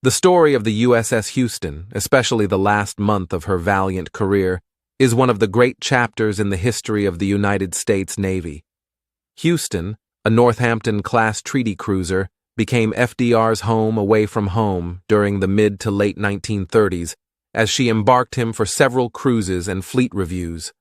The story of the USS Houston, especially the last month of her valiant career, is one of the great chapters in the history of the United States Navy. Houston, a Northampton-class treaty cruiser, became FDR's home away from home during the mid to late 1930s as she embarked him for several cruises and fleet reviews.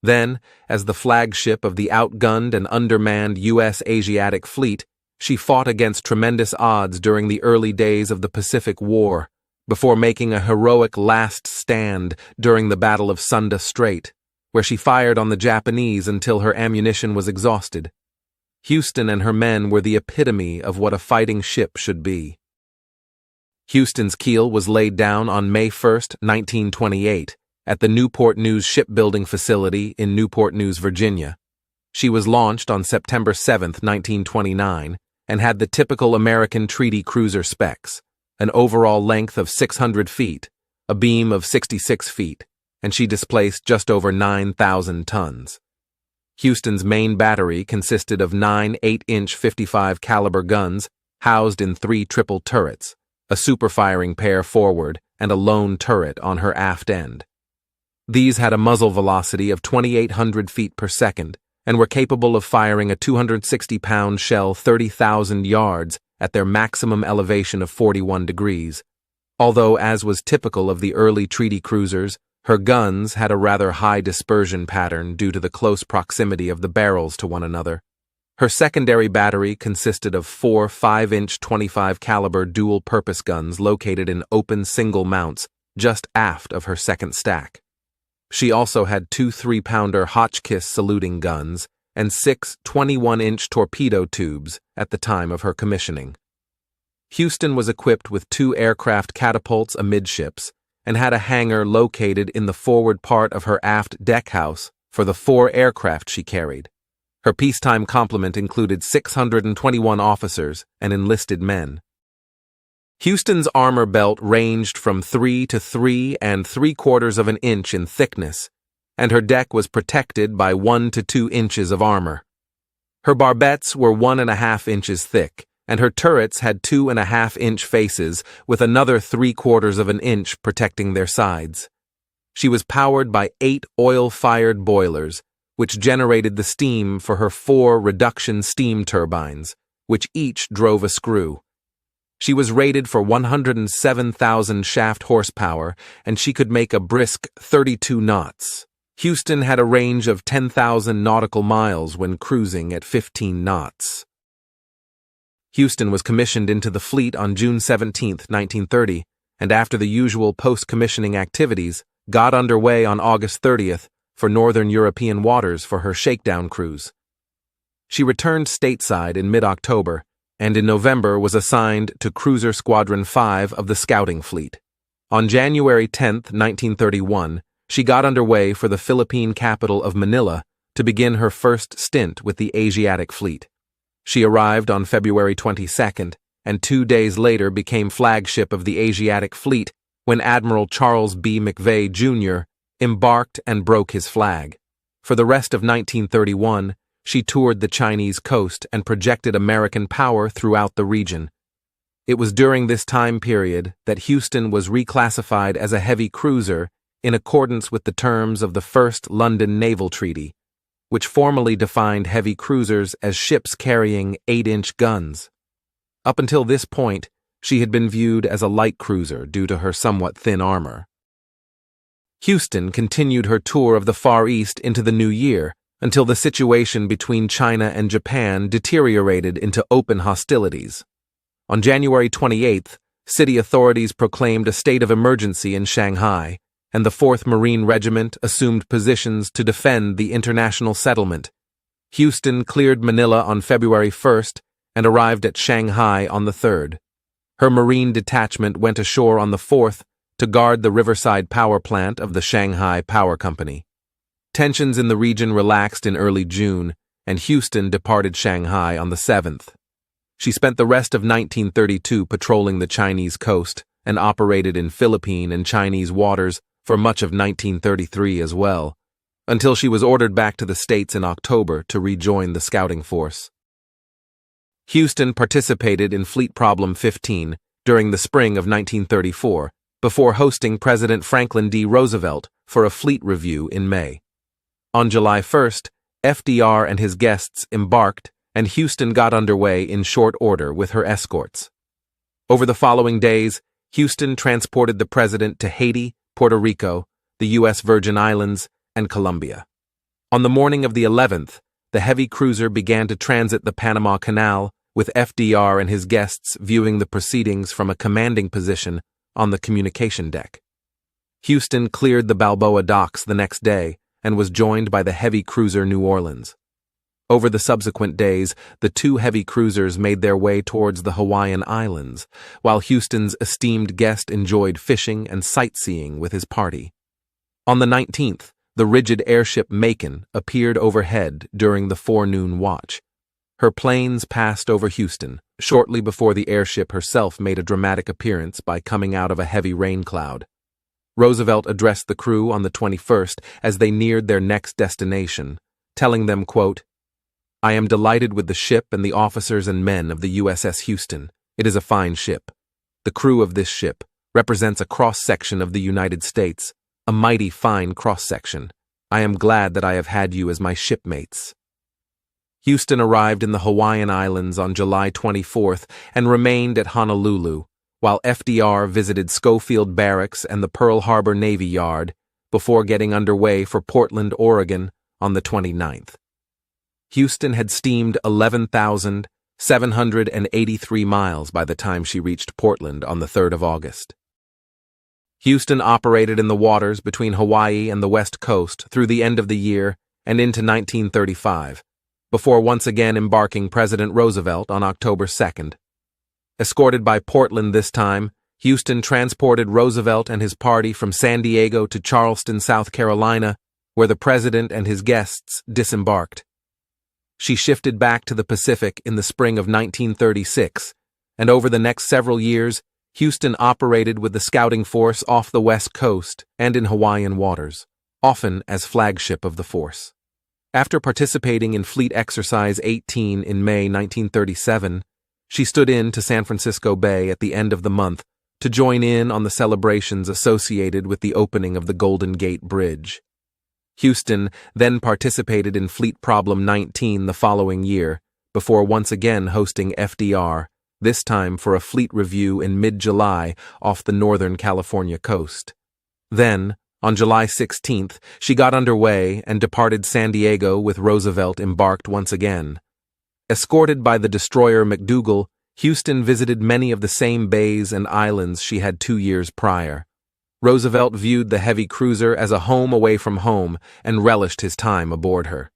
Then, as the flagship of the outgunned and undermanned US Asiatic Fleet, she fought against tremendous odds during the early days of the Pacific War, before making a heroic last stand during the Battle of Sunda Strait, where she fired on the Japanese until her ammunition was exhausted. Houston and her men were the epitome of what a fighting ship should be. Houston's keel was laid down on May 1, 1928, at the Newport News shipbuilding facility in Newport News, Virginia. She was launched on September 7, 1929, and had the typical American treaty cruiser specs, an overall length of 600 feet, a beam of 66 feet, and she displaced just over 9,000 tons. Houston's main battery consisted of 9 8-inch 55 caliber guns housed in 3 triple turrets, a super-firing pair forward and a lone turret on her aft end. These had a muzzle velocity of 2,800 feet per second and were capable of firing a 260-pound shell 30,000 yards at their maximum elevation of 41 degrees. Although, as was typical of the early treaty cruisers, her guns had a rather high dispersion pattern due to the close proximity of the barrels to one another. Her secondary battery consisted of 4 5-inch 25 caliber dual-purpose guns located in open single mounts just aft of her second stack. She also had 2 3-pounder Hotchkiss saluting guns and 6 21-inch torpedo tubes at the time of her commissioning. Houston was equipped with 2 aircraft catapults amidships and had a hangar located in the forward part of her aft deckhouse for the 4 aircraft she carried. Her peacetime complement included 621 officers and enlisted men. Houston's armor belt ranged from 3 to 3 3/4 of an inch in thickness, and her deck was protected by 1 to 2 inches of armor. Her barbettes were 1.5 inches thick, and her turrets had 2.5-inch faces with another 3/4 of an inch protecting their sides. She was powered by 8 oil-fired boilers, which generated the steam for her 4 reduction steam turbines, which each drove a screw. She was rated for 107,000 shaft horsepower, and she could make a brisk 32 knots. Houston had a range of 10,000 nautical miles when cruising at 15 knots. Houston was commissioned into the fleet on June 17, 1930, and after the usual post-commissioning activities, got underway on August 30th for northern European waters for her shakedown cruise. She returned stateside in mid-October, and in November was assigned to Cruiser Squadron 5 of the Scouting Fleet. On January 10, 1931, she got underway for the Philippine capital of Manila to begin her first stint with the Asiatic Fleet. She arrived on February 22nd, and 2 days later became flagship of the Asiatic Fleet when Admiral Charles B. McVeigh, Jr. embarked and broke his flag. For the rest of 1931, she toured the Chinese coast and projected American power throughout the region. It was during this time period that Houston was reclassified as a heavy cruiser in accordance with the terms of the First London Naval Treaty, which formally defined heavy cruisers as ships carrying 8-inch guns. Up until this point, she had been viewed as a light cruiser due to her somewhat thin armor. Houston continued her tour of the Far East into the new year, until the situation between China and Japan deteriorated into open hostilities. On January 28th, city authorities proclaimed a state of emergency in Shanghai, and the 4th Marine Regiment assumed positions to defend the international settlement. Houston cleared Manila on February 1st and arrived at Shanghai on the 3rd. Her Marine detachment went ashore on the 4th to guard the riverside power plant of the Shanghai Power Company. Tensions in the region relaxed in early June, and Houston departed Shanghai on the 7th. She spent the rest of 1932 patrolling the Chinese coast and operated in Philippine and Chinese waters for much of 1933 as well, until she was ordered back to the States in October to rejoin the scouting force. Houston participated in Fleet Problem 15 during the spring of 1934, before hosting President Franklin D. Roosevelt for a fleet review in May. On July 1st, FDR and his guests embarked, and Houston got underway in short order with her escorts. Over the following days, Houston transported the president to Haiti, Puerto Rico, the U.S. Virgin Islands, and Colombia. On the morning of the 11th, the heavy cruiser began to transit the Panama Canal, with FDR and his guests viewing the proceedings from a commanding position on the communication deck. Houston cleared the Balboa docks the next day and was joined by the heavy cruiser New Orleans. Over the subsequent days, the two heavy cruisers made their way towards the Hawaiian Islands, while Houston's esteemed guest enjoyed fishing and sightseeing with his party. On the 19th, the rigid airship Macon appeared overhead during the forenoon watch. Her planes passed over Houston shortly before the airship herself made a dramatic appearance by coming out of a heavy rain cloud. Roosevelt addressed the crew on the 21st as they neared their next destination, telling them, quote, "I am delighted with the ship and the officers and men of the USS Houston. It is a fine ship. The crew of this ship represents a cross-section of the United States, a mighty fine cross-section. I am glad that I have had you as my shipmates." Houston arrived in the Hawaiian Islands on July 24th and remained at Honolulu, while FDR visited Schofield Barracks and the Pearl Harbor Navy Yard before getting underway for Portland, Oregon on the 29th. Houston had steamed 11,783 miles by the time she reached Portland on the 3rd of August. Houston operated in the waters between Hawaii and the West Coast through the end of the year and into 1935, before once again embarking President Roosevelt on October 2nd. Escorted by Portland this time, Houston transported Roosevelt and his party from San Diego to Charleston, South Carolina, where the president and his guests disembarked. She shifted back to the Pacific in the spring of 1936, and over the next several years, Houston operated with the scouting force off the West Coast and in Hawaiian waters, often as flagship of the force. After participating in Fleet Exercise 18 in May 1937, she stood in to San Francisco Bay at the end of the month to join in on the celebrations associated with the opening of the Golden Gate Bridge. Houston then participated in Fleet Problem 19 the following year, before once again hosting FDR, this time for a fleet review in mid-July off the northern California coast. Then, on July 16th, she got underway and departed San Diego with Roosevelt embarked once again. Escorted by the destroyer McDougal, Houston visited many of the same bays and islands she had 2 years prior. Roosevelt viewed the heavy cruiser as a home away from home and relished his time aboard her.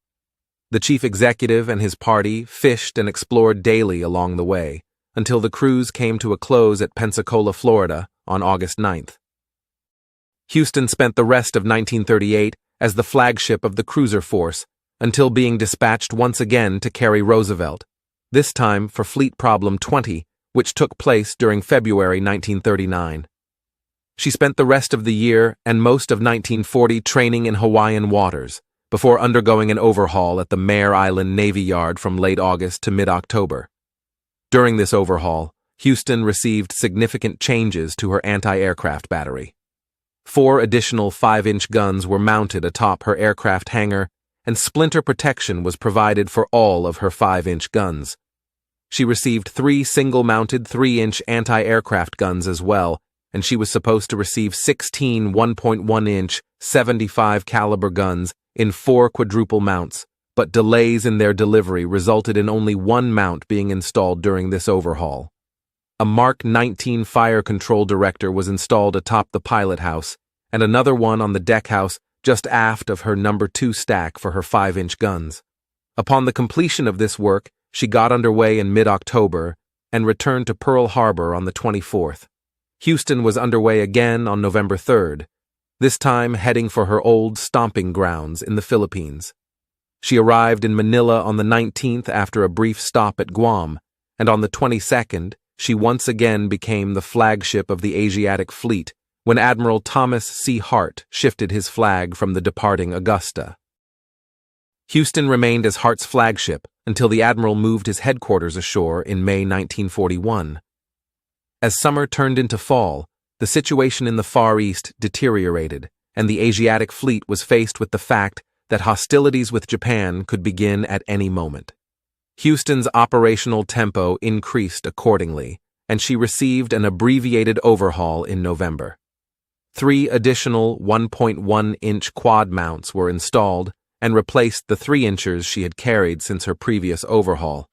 The chief executive and his party fished and explored daily along the way, until the cruise came to a close at Pensacola, Florida, on August 9th. Houston spent the rest of 1938 as the flagship of the cruiser force, until being dispatched once again to carry Roosevelt, this time for Fleet Problem 20, which took place during February 1939. She spent the rest of the year and most of 1940 training in Hawaiian waters, before undergoing an overhaul at the Mare Island Navy Yard from late August to mid-October. During this overhaul, Houston received significant changes to her anti-aircraft battery. 4 additional 5-inch guns were mounted atop her aircraft hangar, and splinter protection was provided for all of her 5-inch guns. She received 3 single-mounted 3-inch anti-aircraft guns as well, and she was supposed to receive 16 1.1-inch 75 caliber guns in 4 quadruple mounts, but delays in their delivery resulted in only 1 mount being installed during this overhaul. A Mark 19 fire control director was installed atop the pilot house, and another one on the deck house just aft of her number 2 stack for her 5-inch guns. Upon the completion of this work, she got underway in mid-October and returned to Pearl Harbor on the 24th. Houston was underway again on November 3rd, this time heading for her old stomping grounds in the Philippines. She arrived in Manila on the 19th after a brief stop at Guam, and on the 22nd, she once again became the flagship of the Asiatic Fleet when Admiral Thomas C. Hart shifted his flag from the departing Augusta. Houston remained as Hart's flagship until the Admiral moved his headquarters ashore in May 1941. As summer turned into fall, the situation in the Far East deteriorated, and the Asiatic Fleet was faced with the fact that hostilities with Japan could begin at any moment. Houston's operational tempo increased accordingly, and she received an abbreviated overhaul in November. 3 additional 1.1-inch quad mounts were installed and replaced the 3-inchers she had carried since her previous overhaul.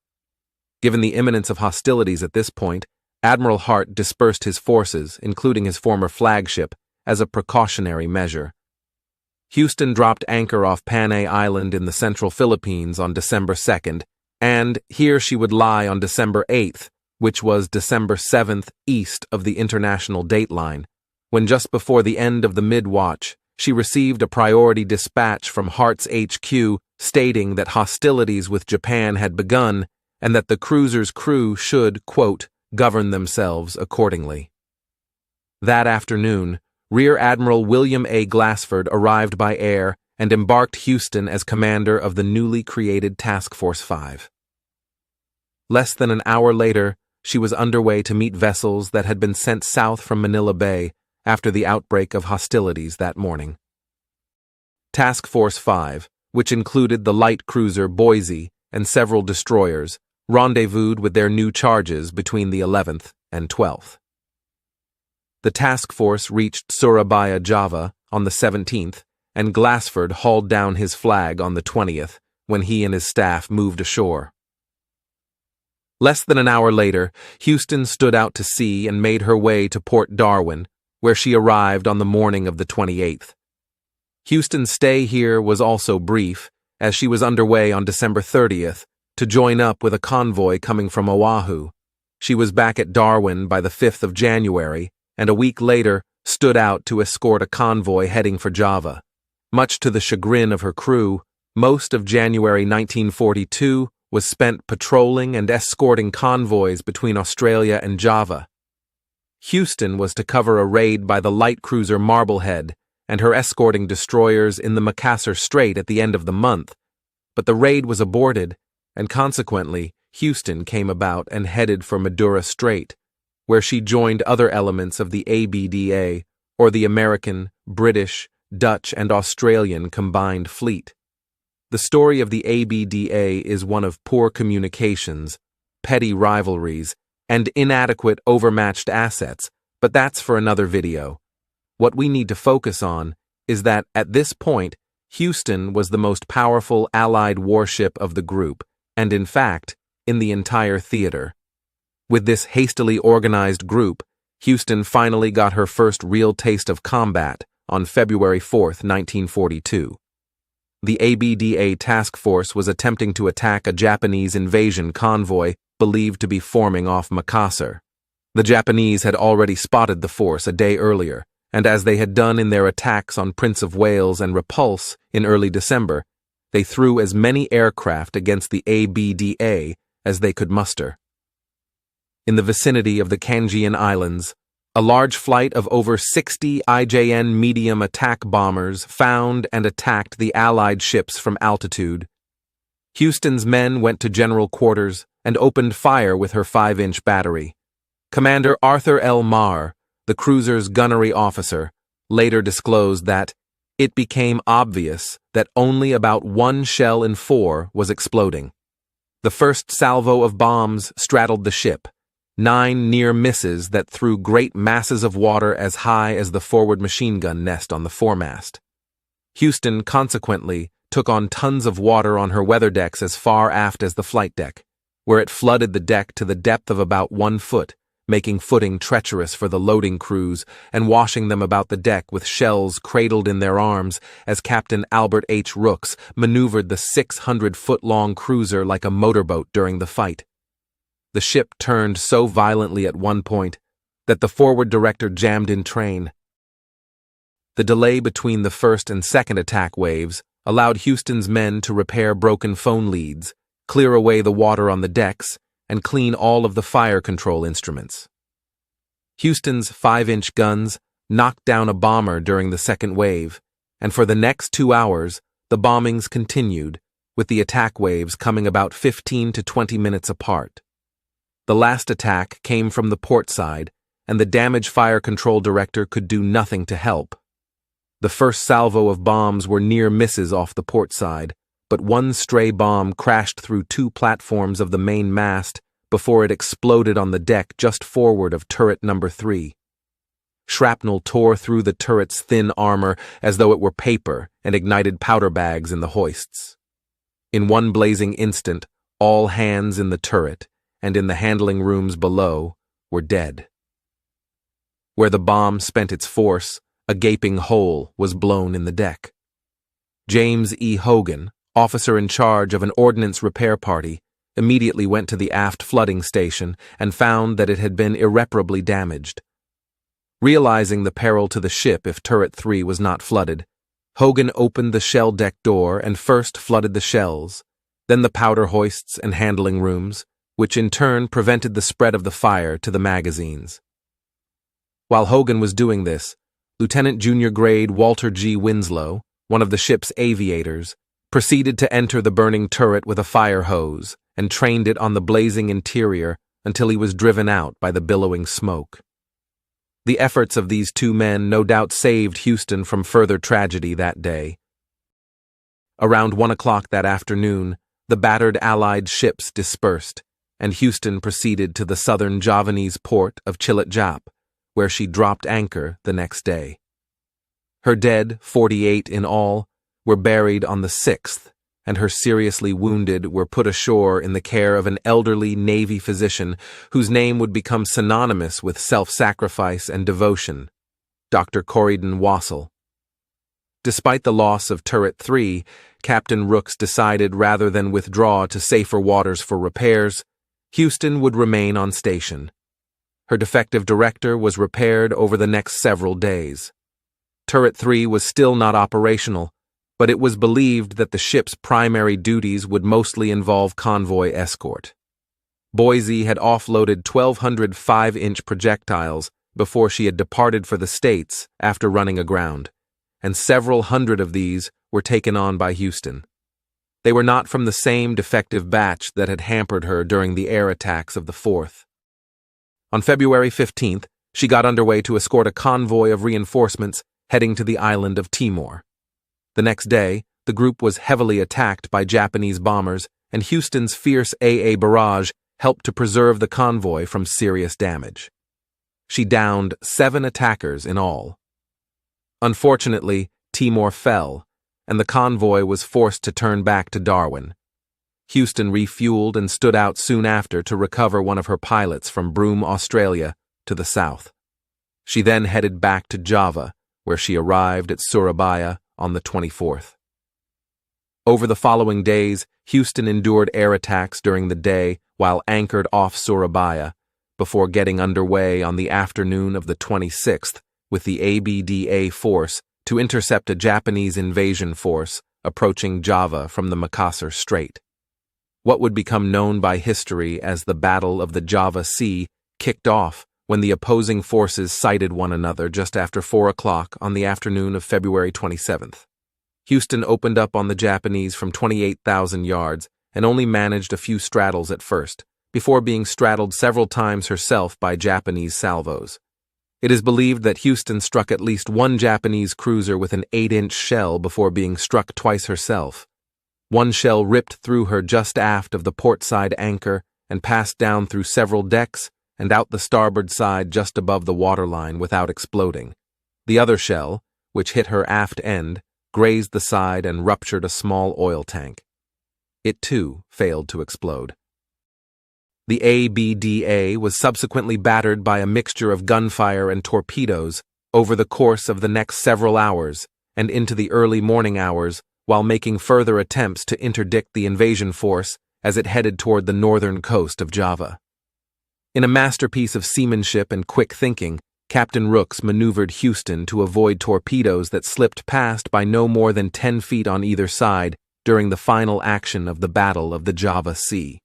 Given the imminence of hostilities at this point, Admiral Hart dispersed his forces, including his former flagship, as a precautionary measure. Houston dropped anchor off Panay Island in the central Philippines on December 2nd, and here she would lie on December 8th, which was December 7th east of the international dateline, when just before the end of the mid-watch, she received a priority dispatch from Hart's HQ stating that hostilities with Japan had begun and that the cruiser's crew should, quote, govern themselves accordingly. That afternoon, Rear Admiral William A. Glassford arrived by air and embarked Houston as commander of the newly created Task Force 5. Less than an hour later, she was underway to meet vessels that had been sent south from Manila Bay after the outbreak of hostilities that morning. Task Force 5, which included the light cruiser Boise and several destroyers, rendezvoused with their new charges between the 11th and 12th. The task force reached Surabaya, Java, on the 17th, and Glassford hauled down his flag on the 20th when he and his staff moved ashore. Less than an hour later, Houston stood out to sea and made her way to Port Darwin, where she arrived on the morning of the 28th. Houston's stay here was also brief, as she was underway on December 30th to join up with a convoy coming from Oahu. She was back at Darwin by the 5th of January, and a week later stood out to escort a convoy heading for Java. Much to the chagrin of her crew, most of January 1942 was spent patrolling and escorting convoys between Australia and Java. Houston was to cover a raid by the light cruiser Marblehead and her escorting destroyers in the Makassar Strait at the end of the month, but the raid was aborted, and consequently, Houston came about and headed for Madura Strait, where she joined other elements of the ABDA, or the American, British, Dutch, and Australian Combined Fleet. The story of the ABDA is one of poor communications, petty rivalries, and inadequate overmatched assets, but that's for another video. What we need to focus on is that, at this point, Houston was the most powerful Allied warship of the group, and in fact, in the entire theater. With this hastily organized group, Houston finally got her first real taste of combat on February 4, 1942. The ABDA task force was attempting to attack a Japanese invasion convoy believed to be forming off Makassar. The Japanese had already spotted the force a day earlier, and as they had done in their attacks on Prince of Wales and Repulse in early December, they threw as many aircraft against the ABDA as they could muster. In the vicinity of the Kangean Islands, a large flight of over 60 IJN medium attack bombers found and attacked the Allied ships from altitude. Houston's men went to general quarters and opened fire with her 5-inch battery. Commander Arthur L. Marr, the cruiser's gunnery officer, later disclosed that it became obvious that only about 1 shell in 4 was exploding. The first salvo of bombs straddled the ship, 9 near misses that threw great masses of water as high as the forward machine gun nest on the foremast. Houston consequently took on tons of water on her weather decks as far aft as the flight deck, where it flooded the deck to the depth of about 1 foot, making footing treacherous for the loading crews and washing them about the deck with shells cradled in their arms as Captain Albert H. Rooks maneuvered the 600-foot-long cruiser like a motorboat during the fight. The ship turned so violently at one point that the forward director jammed in train. The delay between the first and second attack waves allowed Houston's men to repair broken phone leads, clear away the water on the decks, and clean all of the fire control instruments. Houston's 5-inch guns knocked down a bomber during the second wave, and for the next 2 hours, the bombings continued, with the attack waves coming about 15 to 20 minutes apart. The last attack came from the port side and the damage fire control director could do nothing to help. The first salvo of bombs were near misses off the port side, but one stray bomb crashed through 2 platforms of the main mast before it exploded on the deck just forward of turret number 3. Shrapnel tore through the turret's thin armor as though it were paper and ignited powder bags in the hoists. In one blazing instant, all hands in the turret and in the handling rooms below were dead. Where the bomb spent its force, a gaping hole was blown in the deck. James E. Hogan, officer in charge of an ordnance repair party, immediately went to the aft flooding station and found that it had been irreparably damaged. Realizing the peril to the ship if turret 3 was not flooded, Hogan opened the shell deck door and first flooded the shells, then the powder hoists and handling rooms, which in turn prevented the spread of the fire to the magazines. While Hogan was doing this, Lieutenant Junior Grade Walter G. Winslow, one of the ship's aviators, proceeded to enter the burning turret with a fire hose and trained it on the blazing interior until he was driven out by the billowing smoke. The efforts of these 2 men no doubt saved Houston from further tragedy that day. Around 1 o'clock that afternoon, the battered Allied ships dispersed, and Houston proceeded to the southern Javanese port of Cilacap, where she dropped anchor the next day. Her dead, 48 in all, were buried on the 6th, and her seriously wounded were put ashore in the care of an elderly Navy physician whose name would become synonymous with self-sacrifice and devotion, Dr. Corydon Wassell. Despite the loss of Turret 3, Captain Rooks decided rather than withdraw to safer waters for repairs, Houston would remain on station. Her defective director was repaired over the next several days. Turret 3 was still not operational, but it was believed that the ship's primary duties would mostly involve convoy escort. Boise had offloaded 1,200 5-inch projectiles before she had departed for the States after running aground, and several hundred of these were taken on by Houston. They were not from the same defective batch that had hampered her during the air attacks of the 4th. On February 15th, she got underway to escort a convoy of reinforcements heading to the island of Timor. The next day, the group was heavily attacked by Japanese bombers, and Houston's fierce AA barrage helped to preserve the convoy from serious damage. She downed 7 attackers in all. Unfortunately, Timor fell, and the convoy was forced to turn back to Darwin. Houston refueled and stood out soon after to recover one of her pilots from Broome, Australia, to the south. She then headed back to Java, where she arrived at Surabaya on the 24th. Over the following days, Houston endured air attacks during the day while anchored off Surabaya, before getting underway on the afternoon of the 26th with the ABDA force to intercept a Japanese invasion force approaching Java from the Makassar Strait. What would become known by history as the Battle of the Java Sea kicked off when the opposing forces sighted one another just after 4 o'clock on the afternoon of February 27th. Houston opened up on the Japanese from 28,000 yards and only managed a few straddles at first, before being straddled several times herself by Japanese salvos. It is believed that Houston struck at least one Japanese cruiser with an 8-inch shell before being struck twice herself. One shell ripped through her just aft of the port side anchor and passed down through several decks and out the starboard side just above the waterline without exploding. The other shell, which hit her aft end, grazed the side and ruptured a small oil tank. It, too, failed to explode. The ABDA was subsequently battered by a mixture of gunfire and torpedoes over the course of the next several hours and into the early morning hours, while making further attempts to interdict the invasion force as it headed toward the northern coast of Java. In a masterpiece of seamanship and quick thinking, Captain Rooks maneuvered Houston to avoid torpedoes that slipped past by no more than 10 feet on either side during the final action of the Battle of the Java Sea.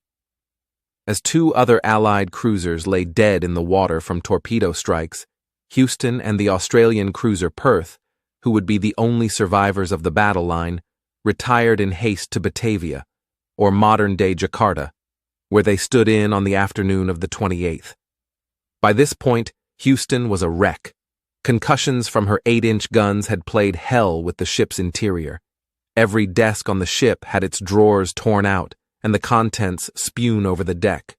As 2 other Allied cruisers lay dead in the water from torpedo strikes, Houston and the Australian cruiser Perth, who would be the only survivors of the battle line, retired in haste to Batavia, or modern-day Jakarta, where they stood in on the afternoon of the 28th. By this point, Houston was a wreck. Concussions from her 8-inch guns had played hell with the ship's interior. Every desk on the ship had its drawers torn out and the contents spewed over the deck.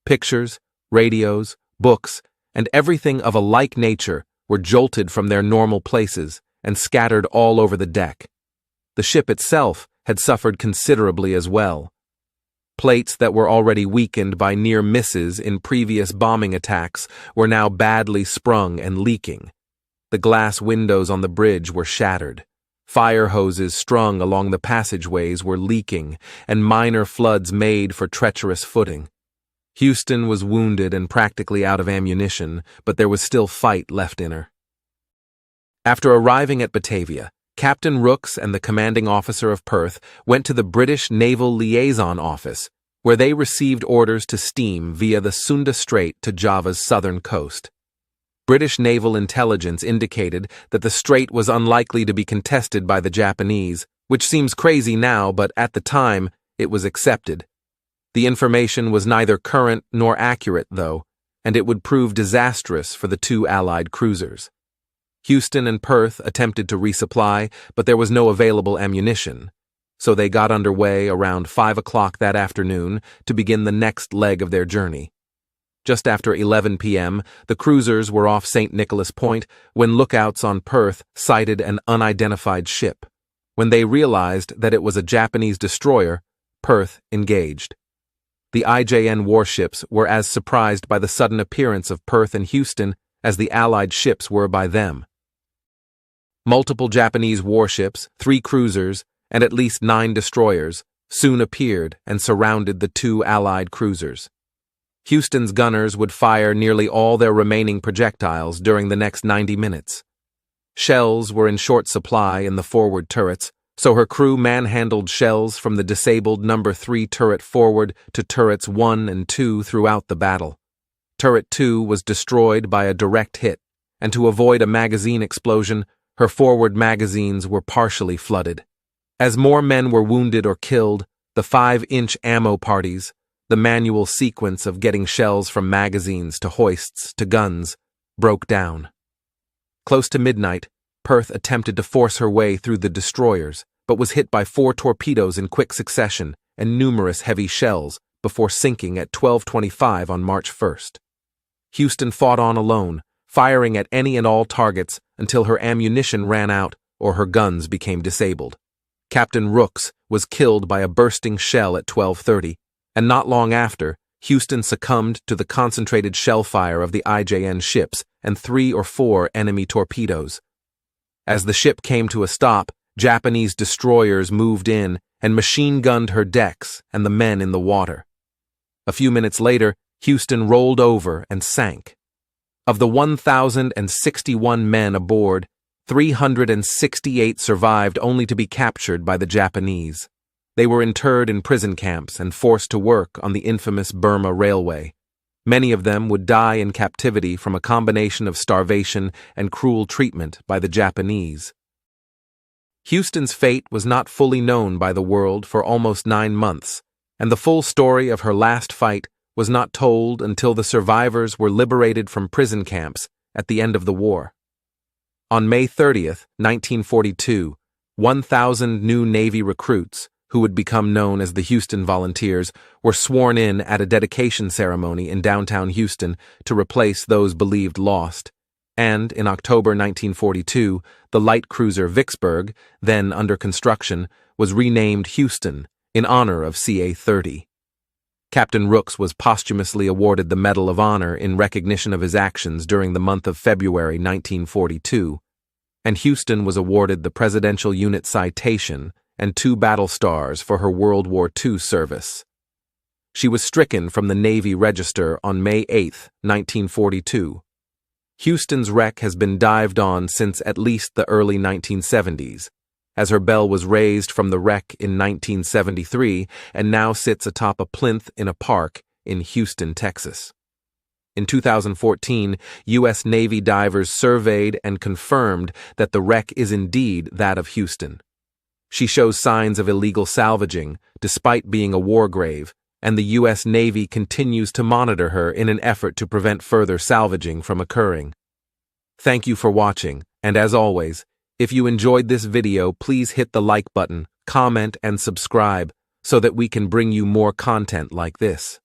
Pictures, radios, books, and everything of a like nature were jolted from their normal places and scattered all over the deck. The ship itself had suffered considerably as well. Plates that were already weakened by near misses in previous bombing attacks were now badly sprung and leaking. The glass windows on the bridge were shattered. Fire hoses strung along the passageways were leaking, and minor floods made for treacherous footing. Houston was wounded and practically out of ammunition, but there was still fight left in her. After arriving at Batavia, Captain Rooks and the commanding officer of Perth went to the British Naval Liaison Office, where they received orders to steam via the Sunda Strait to Java's southern coast. British naval intelligence indicated that the strait was unlikely to be contested by the Japanese, which seems crazy now, but at the time, it was accepted. The information was neither current nor accurate, though, and it would prove disastrous for the two Allied cruisers. Houston and Perth attempted to resupply, but there was no available ammunition, so they got underway around 5 o'clock that afternoon to begin the next leg of their journey. Just after 11 p.m., the cruisers were off St. Nicholas Point when lookouts on Perth sighted an unidentified ship. When they realized that it was a Japanese destroyer, Perth engaged. The IJN warships were as surprised by the sudden appearance of Perth and Houston as the Allied ships were by them. Multiple Japanese warships, 3 cruisers, and at least 9 destroyers soon appeared and surrounded the 2 Allied cruisers. Houston's gunners would fire nearly all their remaining projectiles during the next 90 minutes. Shells were in short supply in the forward turrets, so her crew manhandled shells from the disabled No. 3 turret forward to turrets 1 and 2 throughout the battle. Turret 2 was destroyed by a direct hit, and to avoid a magazine explosion, her forward magazines were partially flooded. As more men were wounded or killed, the 5-inch ammo parties, the manual sequence of getting shells from magazines to hoists to guns, broke down. Close to midnight, Perth attempted to force her way through the destroyers, but was hit by 4 torpedoes in quick succession and numerous heavy shells before sinking at 12:25 on March 1st. Houston fought on alone, firing at any and all targets until her ammunition ran out or her guns became disabled. Captain Rooks was killed by a bursting shell at 12:30, and not long after, Houston succumbed to the concentrated shell fire of the IJN ships and 3 or 4 enemy torpedoes. As the ship came to a stop, Japanese destroyers moved in and machine-gunned her decks and the men in the water. A few minutes later, Houston rolled over and sank. Of the 1,061 men aboard, 368 survived only to be captured by the Japanese. They were interred in prison camps and forced to work on the infamous Burma Railway. Many of them would die in captivity from a combination of starvation and cruel treatment by the Japanese. Houston's fate was not fully known by the world for almost 9 months, and the full story of her last fight was not told until the survivors were liberated from prison camps at the end of the war. On May 30th, 1942, 1,000 new Navy recruits, who would become known as the Houston Volunteers, were sworn in at a dedication ceremony in downtown Houston to replace those believed lost. And in October 1942, the light cruiser Vicksburg, then under construction, was renamed Houston in honor of CA-30. Captain Rooks was posthumously awarded the Medal of Honor in recognition of his actions during the month of February 1942, and Houston was awarded the Presidential Unit Citation and 2 battle stars for her World War II service. She was stricken from the Navy Register on May 8, 1942. Houston's wreck has been dived on since at least the early 1970s, as her bell was raised from the wreck in 1973 and now sits atop a plinth in a park in Houston, Texas. In 2014, U.S. Navy divers surveyed and confirmed that the wreck is indeed that of Houston. She shows signs of illegal salvaging, despite being a war grave, and the U.S. Navy continues to monitor her in an effort to prevent further salvaging from occurring. Thank you for watching, and as always, if you enjoyed this video, please hit the like button, comment, and subscribe so that we can bring you more content like this.